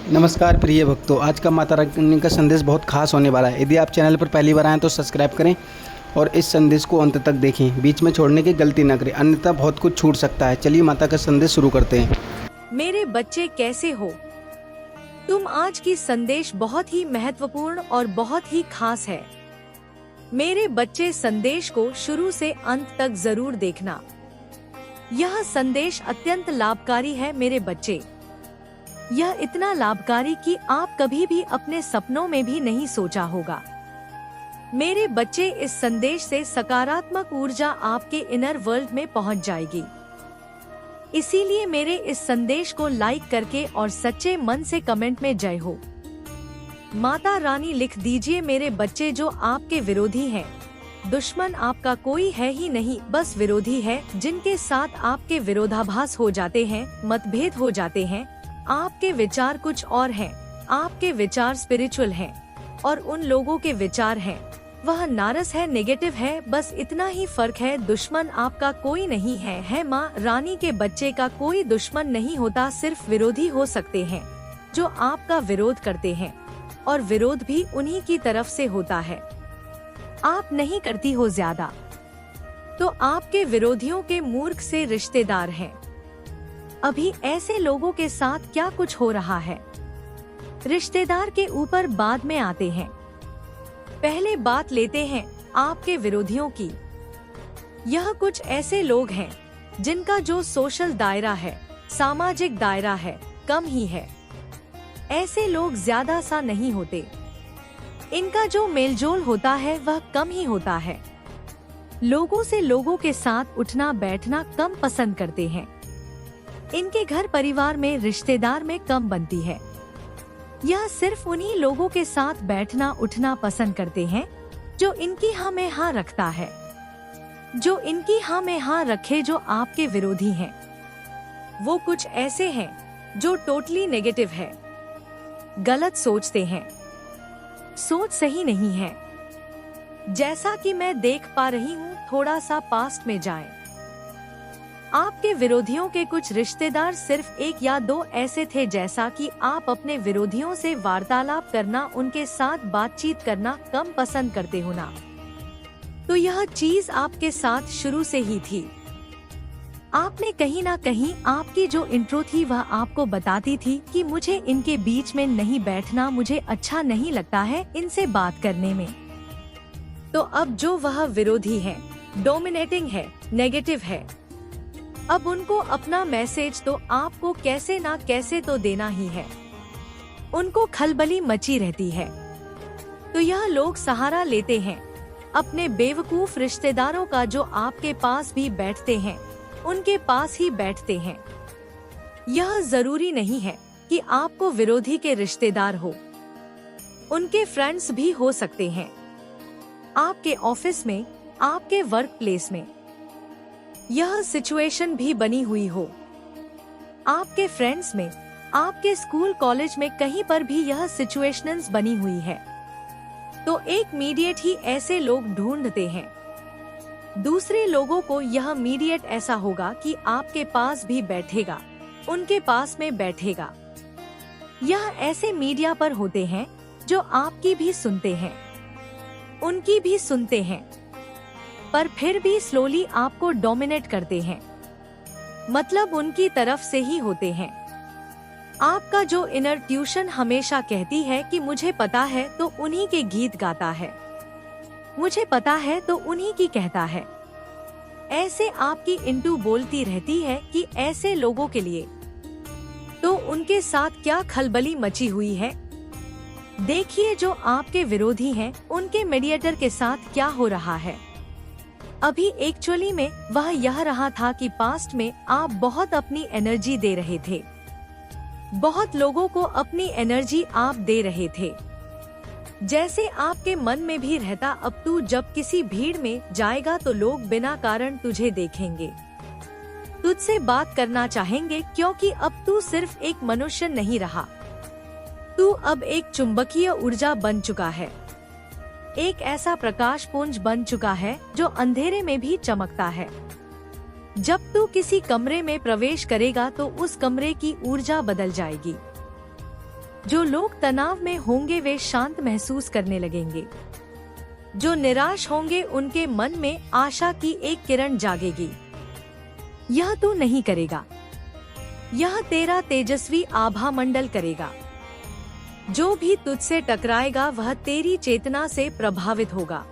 नमस्कार प्रिय भक्तों, आज का माता रानी का संदेश बहुत खास होने वाला है। यदि आप चैनल पर पहली बार आएँ तो सब्सक्राइब करें और इस संदेश को अंत तक देखें। बीच में छोड़ने की गलती न करें, अन्यथा बहुत कुछ छूट सकता है। चलिए माता का संदेश शुरू करते हैं। मेरे बच्चे कैसे हो तुम? आज की संदेश बहुत ही महत्वपूर्ण और बहुत ही खास है। मेरे बच्चे, संदेश को शुरू से अंत तक जरूर देखना। यह संदेश अत्यंत लाभकारी है मेरे बच्चे। यह इतना लाभकारी कि आप कभी भी अपने सपनों में भी नहीं सोचा होगा। मेरे बच्चे, इस संदेश से सकारात्मक ऊर्जा आपके इनर वर्ल्ड में पहुंच जाएगी। इसीलिए मेरे इस संदेश को लाइक करके और सच्चे मन से कमेंट में जय हो माता रानी लिख दीजिए। मेरे बच्चे, जो आपके विरोधी हैं, दुश्मन आपका कोई है ही नहीं, बस विरोधी है, जिनके साथ आपके विरोधाभास हो जाते हैं, मतभेद हो जाते हैं। आपके विचार कुछ और हैं, आपके विचार स्पिरिचुअल हैं और उन लोगों के विचार हैं वह नारस है, नेगेटिव है। बस इतना ही फर्क है। दुश्मन आपका कोई नहीं है माँ रानी के बच्चे का कोई दुश्मन नहीं होता, सिर्फ विरोधी हो सकते हैं जो आपका विरोध करते हैं, और विरोध भी उन्हीं की तरफ से होता है। आप नहीं करती हो ज्यादा, तो आपके विरोधियों के मूर्ख से रिश्तेदार हैं। अभी ऐसे लोगों के साथ क्या कुछ हो रहा है, रिश्तेदार के ऊपर बाद में आते हैं। पहले बात लेते हैं आपके विरोधियों की। यह कुछ ऐसे लोग हैं जिनका जो सोशल दायरा है, सामाजिक दायरा है, कम ही है। ऐसे लोग ज्यादा सा नहीं होते। इनका जो मेलजोल होता है वह कम ही होता है। लोगों से लोगों के साथ उठना बैठना कम पसंद करते हैं। इनके घर परिवार में, रिश्तेदार में कम बनती है। यह सिर्फ उन्हीं लोगों के साथ बैठना उठना पसंद करते हैं जो इनकी हाँ में हाँ रखता है, जो इनकी हाँ में हाँ रखे। जो आपके विरोधी हैं वो कुछ ऐसे हैं जो टोटली नेगेटिव है, गलत सोचते हैं, सोच सही नहीं है। जैसा कि मैं देख पा रही हूँ, थोड़ा सा पास्ट में जाएं। आपके विरोधियों के कुछ रिश्तेदार सिर्फ एक या दो ऐसे थे, जैसा कि आप अपने विरोधियों से वार्तालाप करना, उनके साथ बातचीत करना कम पसंद करते हो ना। तो यह चीज आपके साथ शुरू से ही थी। आपने कहीं ना कहीं, आपकी जो इंट्रो थी वह आपको बताती थी कि मुझे इनके बीच में नहीं बैठना, मुझे अच्छा नहीं लगता है इनसे बात करने में। तो अब जो वह विरोधी है, डोमिनेटिंग है, नेगेटिव है, अब उनको अपना मैसेज तो आपको कैसे ना कैसे तो देना ही है। उनको खलबली मची रहती है। तो यह लोग सहारा लेते हैं अपने बेवकूफ रिश्तेदारों का, जो आपके पास भी बैठते हैं, उनके पास ही बैठते हैं। यह जरूरी नहीं है कि आपको विरोधी के रिश्तेदार हो, उनके फ्रेंड्स भी हो सकते हैं। आपके ऑफिस में, आपके वर्क प्लेस में यह सिचुएशन भी बनी हुई हो, आपके फ्रेंड्स में, आपके स्कूल कॉलेज में, कहीं पर भी यह सिचुएशंस बनी हुई है। तो एक मीडिएट ही ऐसे लोग ढूंढते हैं। दूसरे लोगों को यह मीडिएट ऐसा होगा कि आपके पास भी बैठेगा, उनके पास में बैठेगा। यह ऐसे मीडिया पर होते हैं जो आपकी भी सुनते हैं, उनकी भी सुनते हैं, पर फिर भी स्लोली आपको डोमिनेट करते हैं। मतलब उनकी तरफ से ही होते हैं। आपका जो इनर ट्यूशन हमेशा कहती है कि मुझे पता है तो उन्हीं के गीत गाता है, मुझे पता है तो उन्हीं की कहता है। ऐसे आपकी इंटू बोलती रहती है कि ऐसे लोगों के लिए तो उनके साथ क्या खलबली मची हुई है। देखिए, जो आपके विरोधी हैं, उनके मीडिएटर के साथ क्या हो रहा है। अभी एक्चुअली में वह यह रहा था कि पास्ट में आप बहुत अपनी एनर्जी दे रहे थे, बहुत लोगों को अपनी एनर्जी आप दे रहे थे। जैसे आपके मन में भी रहता, अब तू जब किसी भीड़ में जाएगा तो लोग बिना कारण तुझे देखेंगे, तुझसे बात करना चाहेंगे, क्योंकि अब तू सिर्फ एक मनुष्य नहीं रहा, तू अब एक चुंबकीय ऊर्जा बन चुका है, एक ऐसा प्रकाश पुंज बन चुका है जो अंधेरे में भी चमकता है। जब तू किसी कमरे में प्रवेश करेगा तो उस कमरे की ऊर्जा बदल जाएगी। जो लोग तनाव में होंगे वे शांत महसूस करने लगेंगे। जो निराश होंगे उनके मन में आशा की एक किरण जागेगी। यह तू नहीं करेगा, यह तेरा तेजस्वी आभा मंडल करेगा। जो भी तुझसे टकराएगा वह तेरी चेतना से प्रभावित होगा।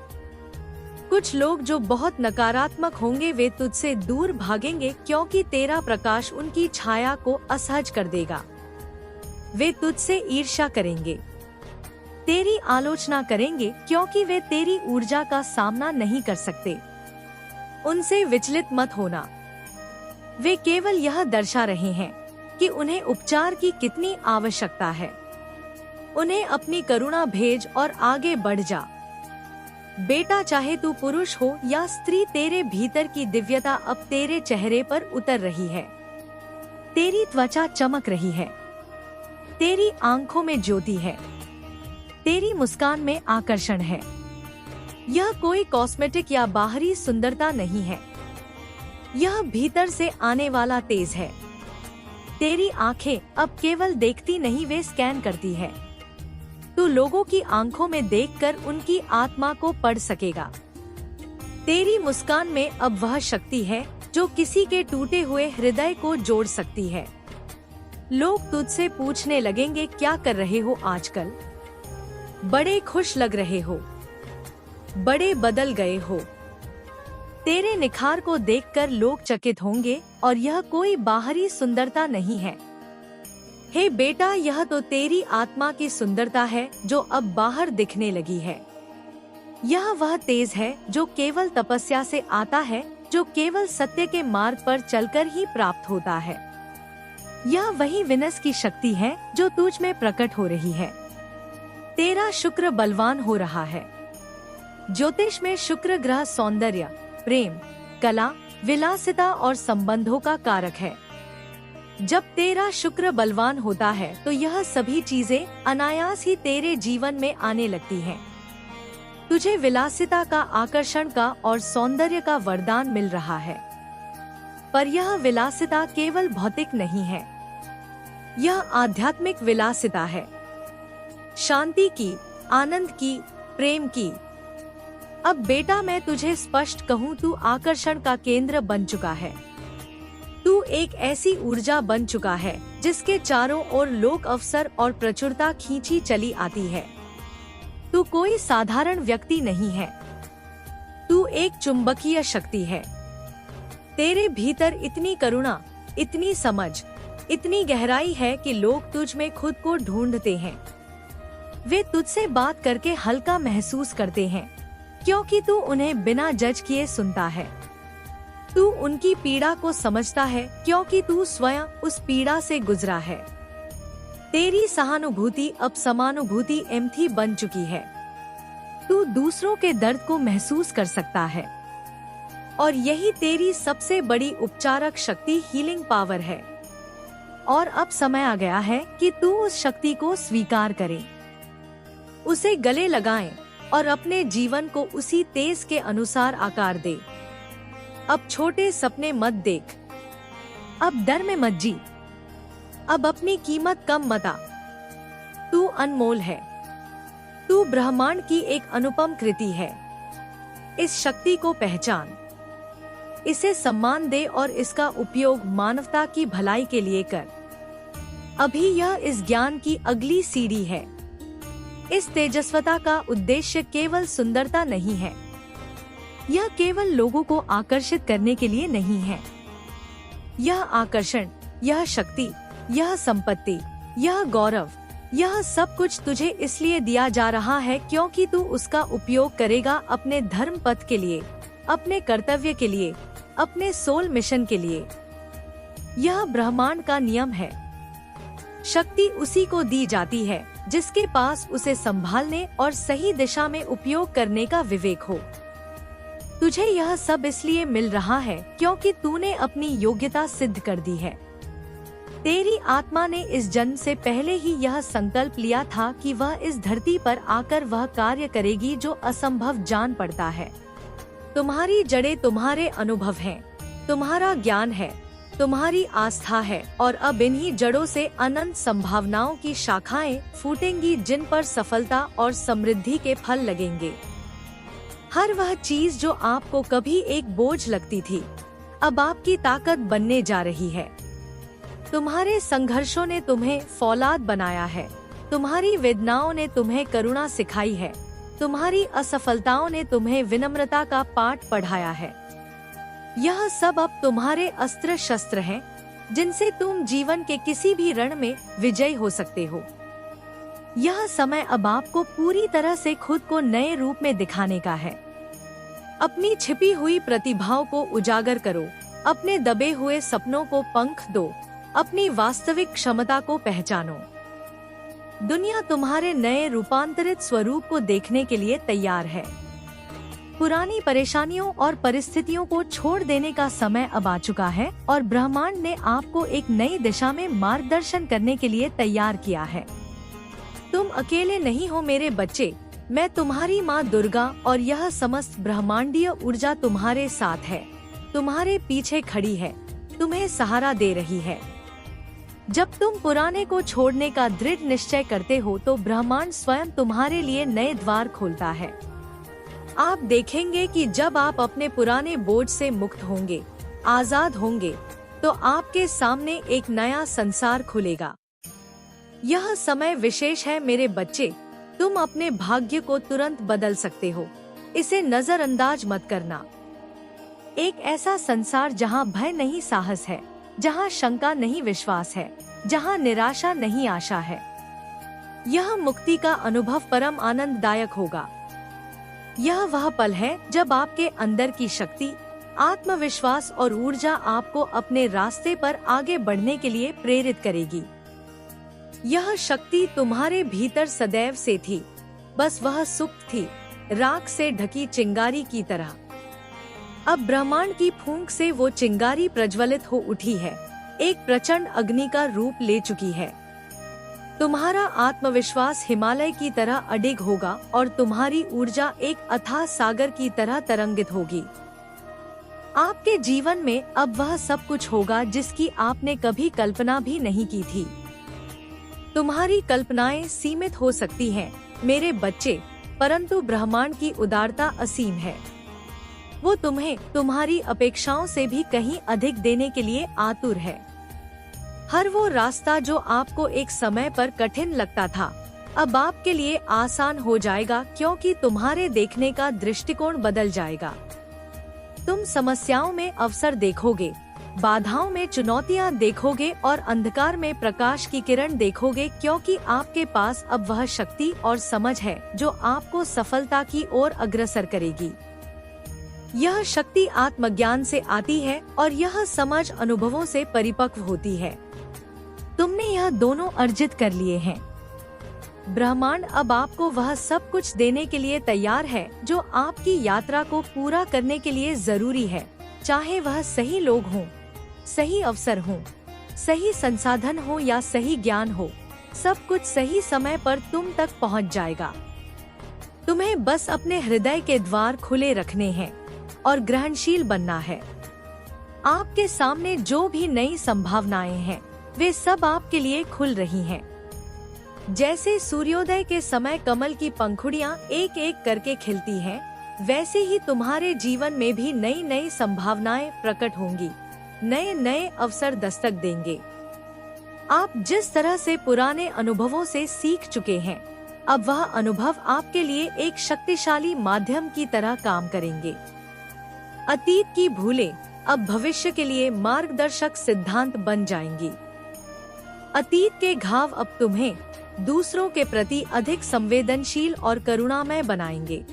कुछ लोग जो बहुत नकारात्मक होंगे वे तुझसे दूर भागेंगे क्योंकि तेरा प्रकाश उनकी छाया को असहज कर देगा। वे तुझसे ईर्ष्या करेंगे, तेरी आलोचना करेंगे क्योंकि वे तेरी ऊर्जा का सामना नहीं कर सकते। उनसे विचलित मत होना। वे केवल यह दर्शा रहे हैं कि उन्हें उपचार की कितनी आवश्यकता है। उन्हें अपनी करुणा भेज और आगे बढ़ जा। बेटा, चाहे तू पुरुष हो या स्त्री, तेरे भीतर की दिव्यता अब तेरे चेहरे पर उतर रही है। तेरी त्वचा चमक रही है, तेरी आंखों में ज्योति है, तेरी मुस्कान में आकर्षण है। यह कोई कॉस्मेटिक या बाहरी सुंदरता नहीं है, यह भीतर से आने वाला तेज है। तेरी आंखें अब केवल देखती नहीं, वे स्कैन करती है। तू लोगों की आंखों में देखकर उनकी आत्मा को पढ़ सकेगा। तेरी मुस्कान में अब वह शक्ति है जो किसी के टूटे हुए हृदय को जोड़ सकती है। लोग तुझसे पूछने लगेंगे, क्या कर रहे हो आजकल? बड़े खुश लग रहे हो, बड़े बदल गए हो। तेरे निखार को देखकर लोग चकित होंगे और यह कोई बाहरी सुंदरता नहीं है। हे बेटा, यह तो तेरी आत्मा की सुंदरता है जो अब बाहर दिखने लगी है। यह वह तेज है जो केवल तपस्या से आता है, जो केवल सत्य के मार्ग पर चलकर ही प्राप्त होता है। यह वही विनस की शक्ति है जो तुझ में प्रकट हो रही है। तेरा शुक्र बलवान हो रहा है। ज्योतिष में शुक्र ग्रह सौंदर्य, प्रेम, कला, विलासिता और संबंधों का कारक है। जब तेरा शुक्र बलवान होता है तो यह सभी चीजें अनायास ही तेरे जीवन में आने लगती हैं। तुझे विलासिता का, आकर्षण का और सौंदर्य का वरदान मिल रहा है। पर यह विलासिता केवल भौतिक नहीं है, यह आध्यात्मिक विलासिता है। शांति की, आनंद की, प्रेम की। अब बेटा, मैं तुझे स्पष्ट कहूँ, तू आकर्षण का केंद्र बन चुका है। तू एक ऐसी ऊर्जा बन चुका है जिसके चारों ओर लोक अवसर और प्रचुरता खींची चली आती है। तू कोई साधारण व्यक्ति नहीं है, तू एक चुंबकीय शक्ति है। तेरे भीतर इतनी करुणा, इतनी समझ, इतनी गहराई है कि लोग तुझ में खुद को ढूंढते हैं। वे तुझसे बात करके हल्का महसूस करते हैं क्योंकि तू उन्हें बिना जज किए सुनता है। तू उनकी पीड़ा को समझता है क्योंकि तू स्वयं उस पीड़ा से गुजरा है। तेरी सहानुभूति अब समानुभूति एम्पथी बन चुकी है। तू दूसरों के दर्द को महसूस कर सकता है और यही तेरी सबसे बड़ी उपचारक शक्ति, हीलिंग पावर है। और अब समय आ गया है कि तू उस शक्ति को स्वीकार करे, उसे गले लगाए और अपने जीवन को उसी तेज के अनुसार आकार दे। अब छोटे सपने मत देख, अब डर में मत जी, अब अपनी कीमत कम मत आ। तू अनमोल है, तू ब्रह्मांड की एक अनुपम कृति है। इस शक्ति को पहचान, इसे सम्मान दे और इसका उपयोग मानवता की भलाई के लिए कर। अभी यह इस ज्ञान की अगली सीढ़ी है। इस तेजस्वता का उद्देश्य केवल सुंदरता नहीं है, यह केवल लोगों को आकर्षित करने के लिए नहीं है। यह आकर्षण, यह शक्ति, यह संपत्ति, यह गौरव, यह सब कुछ तुझे इसलिए दिया जा रहा है क्योंकि तू उसका उपयोग करेगा अपने धर्म पथ के लिए, अपने कर्तव्य के लिए, अपने सोल मिशन के लिए। यह ब्रह्मांड का नियम है। शक्ति उसी को दी जाती है जिसके पास उसे संभालने और सही दिशा में उपयोग करने का विवेक हो। तुझे यह सब इसलिए मिल रहा है क्योंकि तूने अपनी योग्यता सिद्ध कर दी है। तेरी आत्मा ने इस जन्म से पहले ही यह संकल्प लिया था कि वह इस धरती पर आकर वह कार्य करेगी जो असंभव जान पड़ता है। तुम्हारी जड़ें तुम्हारे अनुभव हैं, तुम्हारा ज्ञान है, तुम्हारी आस्था है और अब इन्हीं जड़ों से अनंत संभावनाओं की शाखाएं फूटेंगी जिन पर सफलता और समृद्धि के फल लगेंगे। हर वह चीज जो आपको कभी एक बोझ लगती थी अब आपकी ताकत बनने जा रही है। तुम्हारे संघर्षों ने तुम्हें फौलाद बनाया है, तुम्हारी वेदनाओं ने तुम्हें करुणा सिखाई है, तुम्हारी असफलताओं ने तुम्हें विनम्रता का पाठ पढ़ाया है। यह सब अब तुम्हारे अस्त्र शस्त्र हैं, जिनसे तुम जीवन के किसी भी रण में विजयी हो सकते हो। यह समय अब आपको पूरी तरह से खुद को नए रूप में दिखाने का है। अपनी छिपी हुई प्रतिभाओं को उजागर करो, अपने दबे हुए सपनों को पंख दो, अपनी वास्तविक क्षमता को पहचानो। दुनिया तुम्हारे नए रूपांतरित स्वरूप को देखने के लिए तैयार है। पुरानी परेशानियों और परिस्थितियों को छोड़ देने का समय अब आ चुका है और ब्रह्मांड ने आपको एक नई दिशा में मार्गदर्शन करने के लिए तैयार किया है। तुम अकेले नहीं हो मेरे बच्चे, मैं तुम्हारी माँ दुर्गा और यह समस्त ब्रह्मांडीय ऊर्जा तुम्हारे साथ है, तुम्हारे पीछे खड़ी है, तुम्हें सहारा दे रही है। जब तुम पुराने को छोड़ने का दृढ़ निश्चय करते हो तो ब्रह्मांड स्वयं तुम्हारे लिए नए द्वार खोलता है। आप देखेंगे कि जब आप अपने पुराने बोझ से मुक्त होंगे, आजाद होंगे, तो आपके सामने एक नया संसार खुलेगा। यह समय विशेष है मेरे बच्चे, तुम अपने भाग्य को तुरंत बदल सकते हो, इसे नजरअंदाज मत करना। एक ऐसा संसार जहां भय नहीं साहस है, जहां शंका नहीं विश्वास है, जहां निराशा नहीं आशा है। यह मुक्ति का अनुभव परम आनंददायक होगा। यह वह पल है जब आपके अंदर की शक्ति, आत्मविश्वास और ऊर्जा आपको अपने रास्ते पर आगे बढ़ने के लिए प्रेरित करेगी। यह शक्ति तुम्हारे भीतर सदैव से थी, बस वह सुप्त थी, राख से ढकी चिंगारी की तरह। अब ब्रह्मांड की फूंक से वो चिंगारी प्रज्वलित हो उठी है, एक प्रचंड अग्नि का रूप ले चुकी है। तुम्हारा आत्मविश्वास हिमालय की तरह अडिग होगा और तुम्हारी ऊर्जा एक अथाह सागर की तरह तरंगित होगी। आपके जीवन में अब वह सब कुछ होगा जिसकी आपने कभी कल्पना भी नहीं की थी। तुम्हारी कल्पनाएं सीमित हो सकती हैं, मेरे बच्चे, परंतु ब्रह्मांड की उदारता असीम है। वो तुम्हें तुम्हारी अपेक्षाओं से भी कहीं अधिक देने के लिए आतुर है। हर वो रास्ता जो आपको एक समय पर कठिन लगता था, अब आपके लिए आसान हो जाएगा, क्योंकि तुम्हारे देखने का दृष्टिकोण बदल जाएगा। तुम समस्याओं में अवसर देखोगे, बाधाओं में चुनौतियां देखोगे और अंधकार में प्रकाश की किरण देखोगे, क्योंकि आपके पास अब वह शक्ति और समझ है जो आपको सफलता की ओर अग्रसर करेगी। यह शक्ति आत्मज्ञान से आती है और यह समझ अनुभवों से परिपक्व होती है। तुमने यह दोनों अर्जित कर लिए हैं। ब्रह्मांड अब आपको वह सब कुछ देने के लिए तैयार है जो आपकी यात्रा को पूरा करने के लिए जरूरी है, चाहे वह सही लोग हों, सही अवसर हों, सही संसाधन हो या सही ज्ञान हो, सब कुछ सही समय पर तुम तक पहुंच जाएगा। तुम्हें बस अपने हृदय के द्वार खुले रखने हैं और ग्रहणशील बनना है। आपके सामने जो भी नई संभावनाएं हैं, वे सब आपके लिए खुल रही हैं। जैसे सूर्योदय के समय कमल की पंखुड़ियां एक एक करके खिलती हैं, वैसे ही तुम्हारे जीवन में भी नई नई संभावनाएं प्रकट होंगी, नए नए अवसर दस्तक देंगे। आप जिस तरह से पुराने अनुभवों से सीख चुके हैं, अब वह अनुभव आपके लिए एक शक्तिशाली माध्यम की तरह काम करेंगे। अतीत की भूलें अब भविष्य के लिए मार्गदर्शक सिद्धांत बन जाएंगी। अतीत के घाव अब तुम्हें दूसरों के प्रति अधिक संवेदनशील और करुणामय बनाएंगे।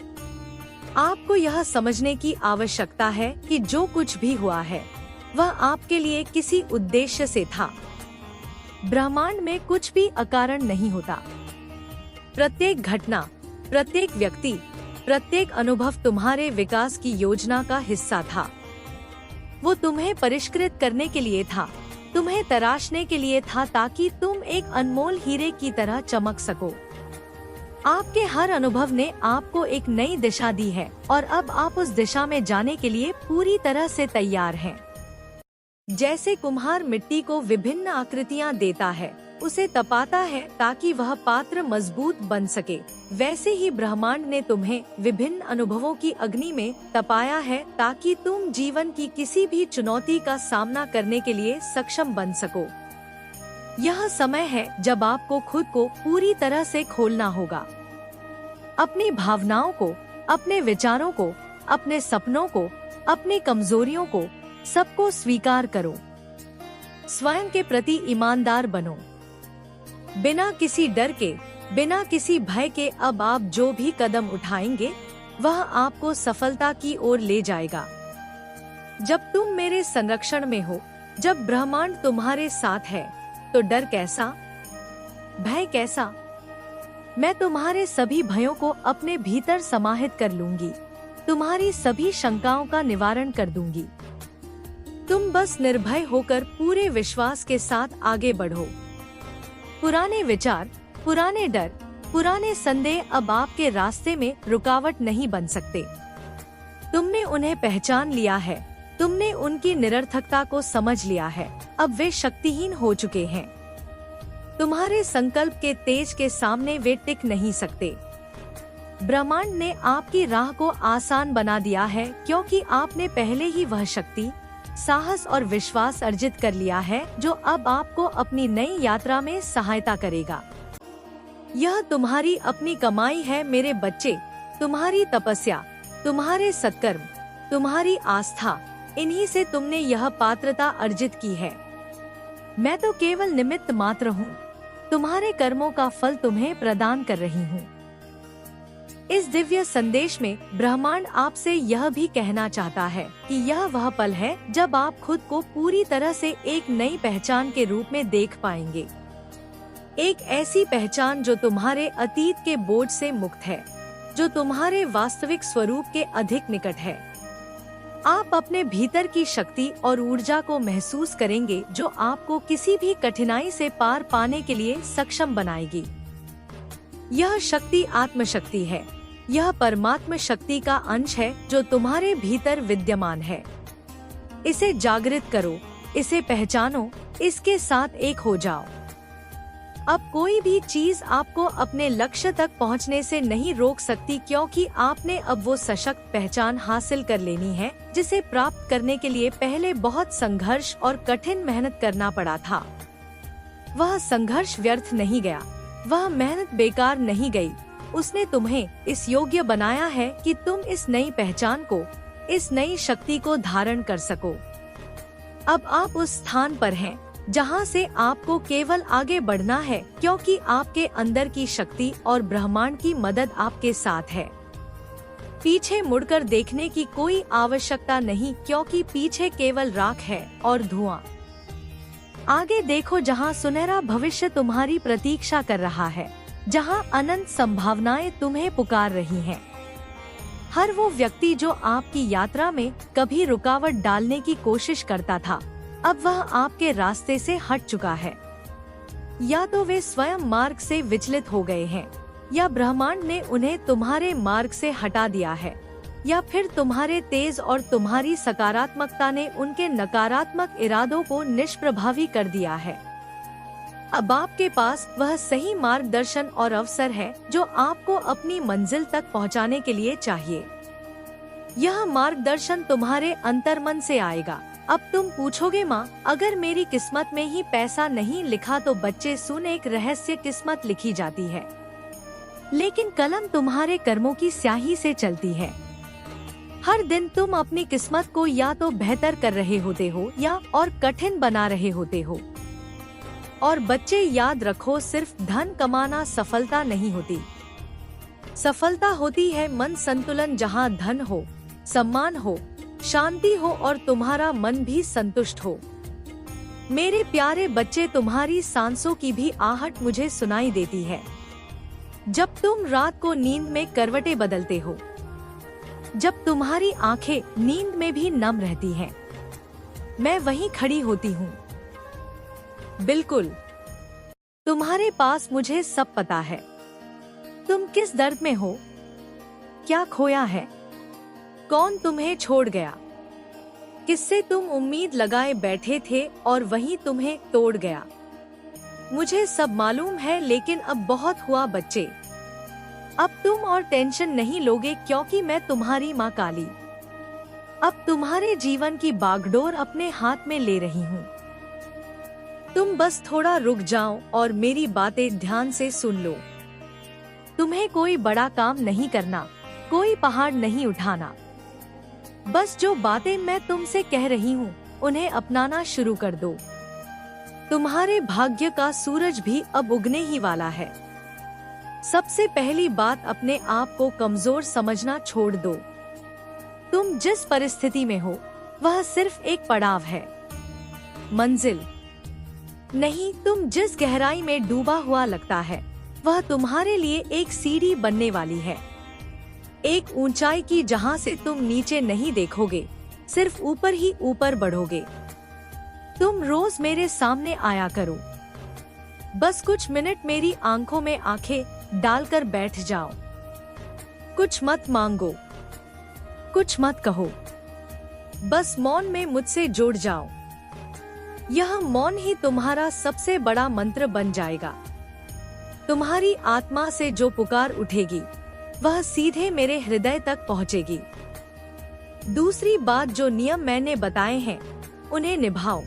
आपको यह समझने की आवश्यकता है कि जो कुछ भी हुआ है, वह आपके लिए किसी उद्देश्य से था। ब्रह्मांड में कुछ भी अकारण नहीं होता। प्रत्येक घटना, प्रत्येक व्यक्ति, प्रत्येक अनुभव तुम्हारे विकास की योजना का हिस्सा था। वो तुम्हें परिष्कृत करने के लिए था, तुम्हें तराशने के लिए था, ताकि तुम एक अनमोल हीरे की तरह चमक सको। आपके हर अनुभव ने आपको एक नई दिशा दी है और अब आप उस दिशा में जाने के लिए पूरी तरह से तैयार हैं। जैसे कुम्हार मिट्टी को विभिन्न आकृतियाँ देता है, उसे तपाता है ताकि वह पात्र मजबूत बन सके, वैसे ही ब्रह्मांड ने तुम्हें विभिन्न अनुभवों की अग्नि में तपाया है ताकि तुम जीवन की किसी भी चुनौती का सामना करने के लिए सक्षम बन सको। यह समय है जब आपको खुद को पूरी तरह से खोलना होगा। अपनी भावनाओं को, अपने विचारों को, अपने सपनों को, अपनी कमजोरियों को, सबको स्वीकार करो। स्वयं के प्रति ईमानदार बनो। बिना किसी डर के, बिना किसी भय के अब आप जो भी कदम उठाएंगे वह आपको सफलता की ओर ले जाएगा। जब तुम मेरे संरक्षण में हो, जब ब्रह्मांड तुम्हारे साथ है, तो डर कैसा, भय कैसा? मैं तुम्हारे सभी भयों को अपने भीतर समाहित कर लूंगी, तुम्हारी सभी शंकाओं का निवारण कर दूंगी। तुम बस निर्भय होकर पूरे विश्वास के साथ आगे बढ़ो। पुराने विचार, पुराने डर, पुराने संदेह अब आपके रास्ते में रुकावट नहीं बन सकते। तुमने उन्हें पहचान लिया है, तुमने उनकी निरर्थकता को समझ लिया है, अब वे शक्तिहीन हो चुके हैं। तुम्हारे संकल्प के तेज के सामने वे टिक नहीं सकते। ब्रह्मांड ने आपकी राह को आसान बना दिया है क्योंकि आपने पहले ही वह शक्ति, साहस और विश्वास अर्जित कर लिया है जो अब आपको अपनी नई यात्रा में सहायता करेगा। यह तुम्हारी अपनी कमाई है मेरे बच्चे, तुम्हारी तपस्या, तुम्हारे सत्कर्म, तुम्हारी आस्था, इन्हीं से तुमने यह पात्रता अर्जित की है। मैं तो केवल निमित्त मात्र हूँ, तुम्हारे कर्मों का फल तुम्हें प्रदान कर रही हूँ। इस दिव्य संदेश में ब्रह्मांड आपसे यह भी कहना चाहता है कि यह वह पल है जब आप खुद को पूरी तरह से एक नई पहचान के रूप में देख पाएंगे। एक ऐसी पहचान जो तुम्हारे अतीत के बोझ से मुक्त है, जो तुम्हारे वास्तविक स्वरूप के अधिक निकट है। आप अपने भीतर की शक्ति और ऊर्जा को महसूस करेंगे जो आपको किसी भी कठिनाई से पार पाने के लिए सक्षम बनाएगी। यह शक्ति आत्मशक्ति है, यह परमात्म शक्ति का अंश है जो तुम्हारे भीतर विद्यमान है। इसे जागृत करो, इसे पहचानो, इसके साथ एक हो जाओ। अब कोई भी चीज आपको अपने लक्ष्य तक पहुंचने से नहीं रोक सकती क्योंकि आपने अब वो सशक्त पहचान हासिल कर लेनी है जिसे प्राप्त करने के लिए पहले बहुत संघर्ष और कठिन मेहनत करना पड़ा था। वह संघर्ष व्यर्थ नहीं गया, वह मेहनत बेकार नहीं गई। उसने तुम्हें इस योग्य बनाया है कि तुम इस नई पहचान को, इस नई शक्ति को धारण कर सको। अब आप उस स्थान पर हैं जहां से आपको केवल आगे बढ़ना है क्योंकि आपके अंदर की शक्ति और ब्रह्मांड की मदद आपके साथ है। पीछे मुड़कर देखने की कोई आवश्यकता नहीं क्योंकि पीछे केवल राख है और धुआं। आगे देखो जहां सुनहरा भविष्य तुम्हारी प्रतीक्षा कर रहा है, जहां अनंत संभावनाएं तुम्हें पुकार रही हैं। हर वो व्यक्ति जो आपकी यात्रा में कभी रुकावट डालने की कोशिश करता था, अब वह आपके रास्ते से हट चुका है। या तो वे स्वयं मार्ग से विचलित हो गए हैं, या ब्रह्मांड ने उन्हें तुम्हारे मार्ग से हटा दिया है, या फिर तुम्हारे तेज और तुम्हारी सकारात्मकता ने उनके नकारात्मक इरादों को निष्प्रभावी कर दिया है। अब आपके पास वह सही मार्गदर्शन और अवसर है जो आपको अपनी मंजिल तक पहुंचाने के लिए चाहिए। यह मार्गदर्शन तुम्हारे अंतर्मन से आएगा। अब तुम पूछोगे माँ, अगर मेरी किस्मत में ही पैसा नहीं लिखा तो बच्चे सुन, एक रहस्य किस्मत लिखी जाती है, लेकिन कलम तुम्हारे कर्मों की स्याही से चलती है। हर दिन तुम अपनी किस्मत को या तो बेहतर कर रहे होते हो या और कठिन बना रहे होते हो। और बच्चे याद रखो, सिर्फ धन कमाना सफलता नहीं होती। सफलता होती है मन संतुलन, जहाँ धन हो, सम्मान हो, शांति हो और तुम्हारा मन भी संतुष्ट हो। मेरे प्यारे बच्चे, तुम्हारी सांसों की भी आहट मुझे सुनाई देती है जब तुम रात को नींद में करवटें बदलते हो, जब तुम्हारी आंखें नींद में भी नम रहती हैं। मैं वहीं खड़ी होती हूँ, बिल्कुल तुम्हारे पास। मुझे सब पता है तुम किस दर्द में हो, क्या खोया है, कौन तुम्हें छोड़ गया। किससे तुम उम्मीद लगाए बैठे थे और वहीं तुम्हें तोड़ गया। मुझे सब मालूम है, लेकिन अब बहुत हुआ बच्चे। अब तुम और टेंशन नहीं लोगे, क्योंकि मैं तुम्हारी माँ काली अब तुम्हारे जीवन की बागडोर अपने हाथ में ले रही हूँ। तुम बस थोड़ा रुक जाओ और मेरी बातें ध्यान से सुन लो। तुम्हें कोई बड़ा काम नहीं करना, कोई पहाड़ नहीं उठाना। बस जो बातें मैं तुमसे कह रही हूँ उन्हें अपनाना शुरू कर दो। तुम्हारे भाग्य का सूरज भी अब उगने ही वाला है। सबसे पहली बात, अपने आप को कमजोर समझना छोड़ दो। तुम जिस परिस्थिति में हो वह सिर्फ एक पड़ाव है, मंजिल नहीं। तुम जिस गहराई में डूबा हुआ लगता है वह तुम्हारे लिए एक सीढ़ी बनने वाली है। एक ऊंचाई की जहां से तुम नीचे नहीं देखोगे, सिर्फ ऊपर ही ऊपर बढ़ोगे। तुम रोज मेरे सामने आया करो। बस कुछ मिनट मेरी आंखों में आंखें डालकर बैठ जाओ। कुछ मत मांगो, कुछ मत कहो, बस मौन में मुझसे जुड़ जाओ। यह मौन ही तुम्हारा सबसे बड़ा मंत्र बन जाएगा। तुम्हारी आत्मा से जो पुकार उठेगी वह सीधे मेरे हृदय तक पहुंचेगी। दूसरी बात, जो नियम मैंने बताए हैं उन्हें निभाओ।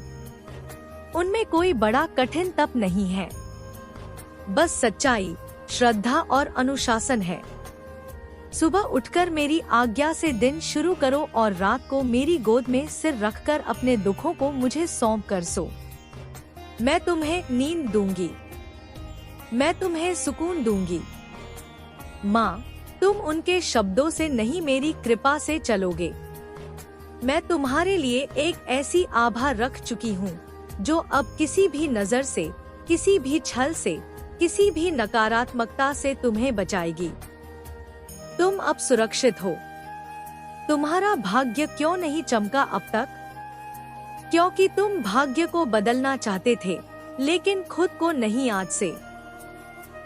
उनमें कोई बड़ा कठिन तप नहीं है, बस सच्चाई, श्रद्धा और अनुशासन है। सुबह उठकर मेरी आज्ञा से दिन शुरू करो और रात को मेरी गोद में सिर रखकर अपने दुखों को मुझे सौंप कर सो। मैं तुम्हें नींद दूंगी, मैं तुम्हें सुकून दूंगी। माँ, तुम उनके शब्दों से नहीं, मेरी कृपा से चलोगे। मैं तुम्हारे लिए एक ऐसी आभा रख चुकी हूँ जो अब किसी भी नजर से, किसी भी छल से, किसी भी नकारात्मकता से तुम्हें बचाएगी। तुम अब सुरक्षित हो। तुम्हारा भाग्य क्यों नहीं चमका अब तक? क्योंकि तुम भाग्य को बदलना चाहते थे, लेकिन खुद को नहीं। आज से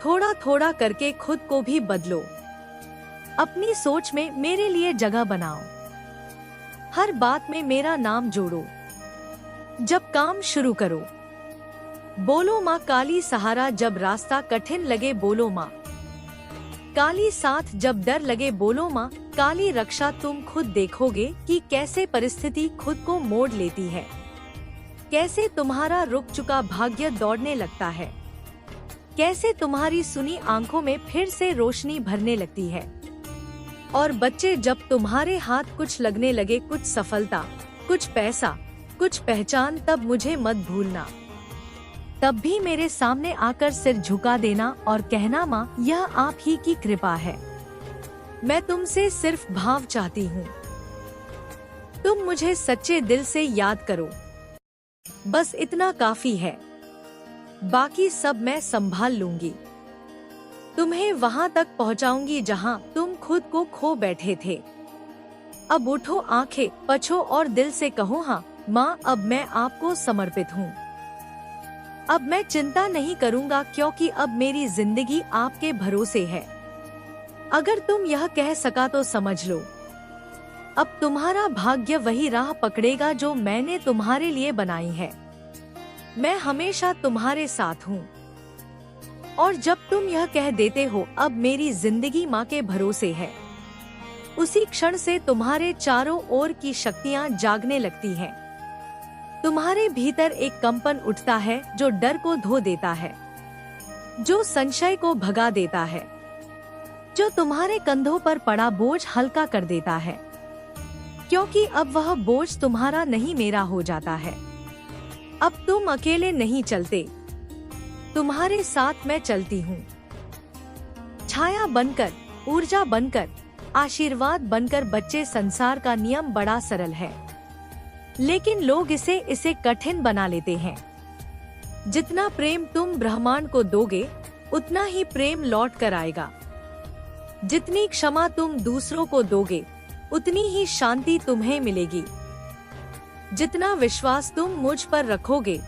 थोड़ा थोड़ा करके खुद को भी बदलो। अपनी सोच में मेरे लिए जगह बनाओ। हर बात में मेरा नाम जोड़ो। जब काम शुरू करो बोलो माँ काली सहारा, जब रास्ता कठिन लगे बोलो माँ काली साथ, जब डर लगे बोलो माँ काली रक्षा। तुम खुद देखोगे कि कैसे परिस्थिति खुद को मोड़ लेती है, कैसे तुम्हारा रुक चुका भाग्य दौड़ने लगता है, कैसे तुम्हारी सुनी आंखों में फिर से रोशनी भरने लगती है। और बच्चे, जब तुम्हारे हाथ कुछ लगने लगे, कुछ सफलता, कुछ पैसा, कुछ पहचान, तब मुझे मत भूलना। तब भी मेरे सामने आकर सिर झुका देना और कहना माँ यह आप ही की कृपा है। मैं तुमसे सिर्फ भाव चाहती हूँ। तुम मुझे सच्चे दिल से याद करो, बस इतना काफी है। बाकी सब मैं संभाल लूंगी। तुम्हें वहाँ तक पहुँचाऊंगी जहाँ तुम खुद को खो बैठे थे। अब उठो, आंखें पछो और दिल से कहो हाँ माँ, अब मैं आपको समर्पित हूँ। अब मैं चिंता नहीं करूँगा, क्योंकि अब मेरी जिंदगी आपके भरोसे है। अगर तुम यह कह सका तो समझ लो, अब तुम्हारा भाग्य वही राह पकड़ेगा जो मैंने तुम्हारे लिए बनाई है। मैं हमेशा तुम्हारे साथ हूँ। और जब तुम यह कह देते हो अब मेरी जिंदगी माँ के भरोसे है, उसी क्षण से तुम्हारे चारों ओर की शक्तियाँ जागने लगती हैं। तुम्हारे भीतर एक कंपन उठता है जो डर को धो देता है, जो संशय को भगा देता है, जो तुम्हारे कंधों पर पड़ा बोझ हल्का कर देता है। क्योंकि अब वह बोझ तुम्हारा नहीं, मेरा हो जाता है। अब तुम अकेले नहीं चलते, तुम्हारे साथ मैं चलती हूँ। छाया बनकर, ऊर्जा बनकर, आशीर्वाद बनकर। बच्चे, संसार का नियम बड़ा सरल है, लेकिन लोग इसे कठिन बना लेते हैं। जितना प्रेम तुम ब्रह्मांड को दोगे उतना ही प्रेम लौट कर आएगा। जितनी क्षमा तुम दूसरों को दोगे उतनी ही शांति तुम्हें मिलेगी। जितना विश्वास तुम मुझ पर रखोगे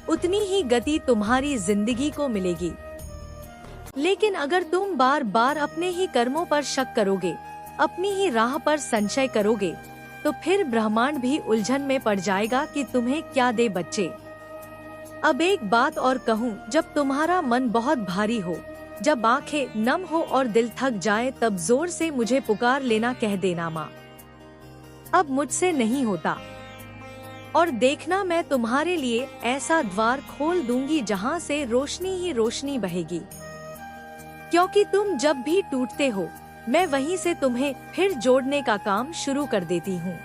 उतनी ही गति तुम्हारी जिंदगी को मिलेगी। लेकिन अगर तुम बार बार अपने ही कर्मों पर शक करोगे, अपनी ही राह पर संशय करोगे, तो फिर ब्रह्मांड भी उलझन में पड़ जाएगा कि तुम्हें क्या दे बच्चे। अब एक बात और कहूँ, जब तुम्हारा मन बहुत भारी हो, जब आंखें नम हो और दिल थक जाए, तब जोर से मुझे पुकार लेना, कह देना माँ अब मुझसे नहीं होता। और देखना, मैं तुम्हारे लिए ऐसा द्वार खोल दूंगी जहाँ से रोशनी ही रोशनी बहेगी। क्योंकि तुम जब भी टूटते हो, मैं वहीं से तुम्हें फिर जोड़ने का काम शुरू कर देती हूँ।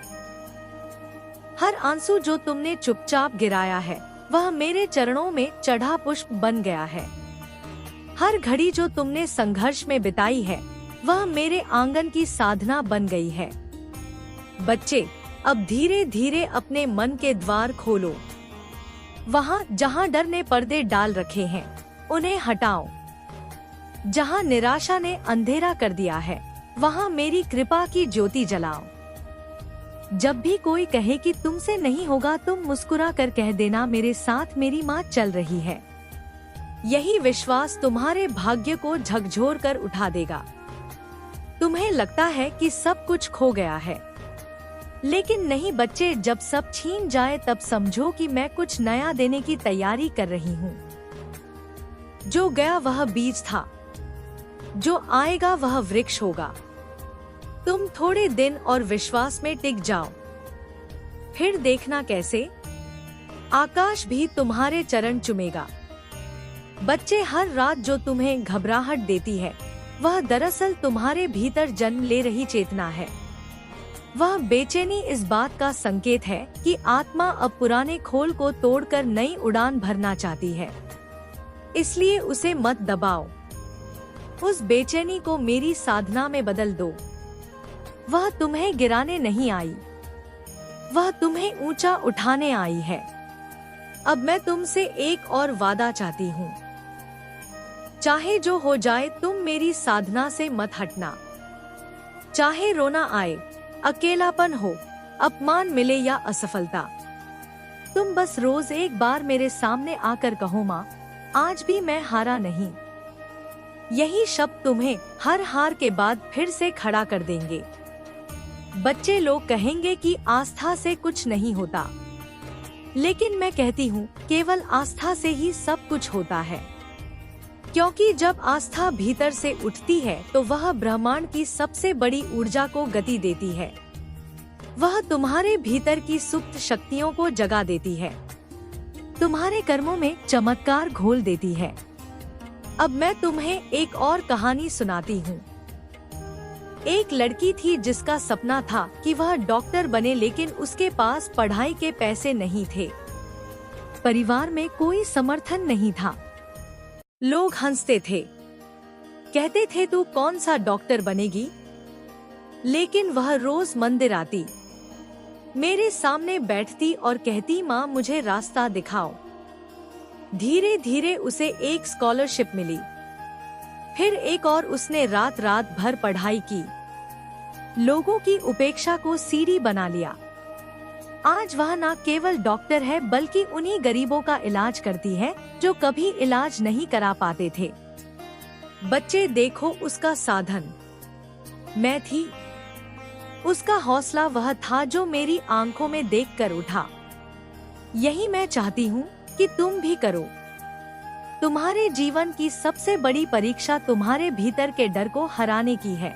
हर आंसू जो तुमने चुपचाप गिराया है, वह मेरे चरणों में चढ़ा पुष्प बन गया है। हर घड़ी जो तुमने संघर्ष में बिताई है, वह मेरे आंगन की साधना बन गई है। बच्चे, अब धीरे धीरे अपने मन के द्वार खोलो। वहाँ जहाँ डर ने पर्दे डाल रखे हैं, उन्हें हटाओ। जहाँ निराशा ने अंधेरा कर दिया है, वहाँ मेरी कृपा की ज्योति जलाओ। जब भी कोई कहे कि तुमसे नहीं होगा, तुम मुस्कुरा कर कह देना, मेरे साथ मेरी माँ चल रही है। यही विश्वास तुम्हारे भाग्य को झकझोर कर उठा देगा। तुम्हें लगता है कि सब कुछ खो गया है, लेकिन नहीं बच्चे, जब सब छीन जाए तब समझो कि मैं कुछ नया देने की तैयारी कर रही हूँ। जो गया वह बीज था, जो आएगा वह वृक्ष होगा। तुम थोड़े दिन और विश्वास में टिक जाओ, फिर देखना कैसे आकाश भी तुम्हारे चरण चूमेगा। बच्चे, हर रात जो तुम्हें घबराहट देती है, वह दरअसल तुम्हारे भीतर जन्म ले रही चेतना है। वह बेचैनी इस बात का संकेत है कि आत्मा अब पुराने खोल को तोड़कर नई उड़ान भरना चाहती है। इसलिए उसे मत दबाओ, उस बेचैनी को मेरी साधना में बदल दो। वह तुम्हें गिराने नहीं आई, वह तुम्हें ऊंचा उठाने आई है। अब मैं तुमसे एक और वादा चाहती हूँ, चाहे जो हो जाए, तुम मेरी साधना से मत हटना। चाहे रोना आए, अकेलापन हो, अपमान मिले या असफलता, तुम बस रोज एक बार मेरे सामने आकर कहो, माँ आज भी मैं हारा नहीं। यही शब्द तुम्हें हर हार के बाद फिर से खड़ा कर देंगे। बच्चे, लोग कहेंगे कि आस्था से कुछ नहीं होता, लेकिन मैं कहती हूँ केवल आस्था से ही सब कुछ होता है। क्योंकि जब आस्था भीतर से उठती है तो वह ब्रह्मांड की सबसे बड़ी ऊर्जा को गति देती है। वह तुम्हारे भीतर की सुप्त शक्तियों को जगा देती है, तुम्हारे कर्मों में चमत्कार घोल देती है। अब मैं तुम्हें एक और कहानी सुनाती हूँ। एक लड़की थी जिसका सपना था कि वह डॉक्टर बने, लेकिन उसके पास पढ़ाई के पैसे नहीं थे। परिवार में कोई समर्थन नहीं था। लोग हंसते थे, कहते थे तू कौन सा डॉक्टर बनेगी। लेकिन वह रोज मंदिर आती, मेरे सामने बैठती और कहती, माँ मुझे रास्ता दिखाओ। धीरे धीरे उसे एक स्कॉलरशिप मिली, फिर एक और। उसने रात रात भर पढ़ाई की, लोगों की उपेक्षा को सीढ़ी बना लिया। आज वह न केवल डॉक्टर है, बल्कि उन्हीं गरीबों का इलाज करती है जो कभी इलाज नहीं करा पाते थे। बच्चे, देखो उसका साधन मैं थी, उसका हौसला वह था जो मेरी आंखों में देखकर उठा। यही मैं चाहती हूँ कि तुम भी करो। तुम्हारे जीवन की सबसे बड़ी परीक्षा तुम्हारे भीतर के डर को हराने की है।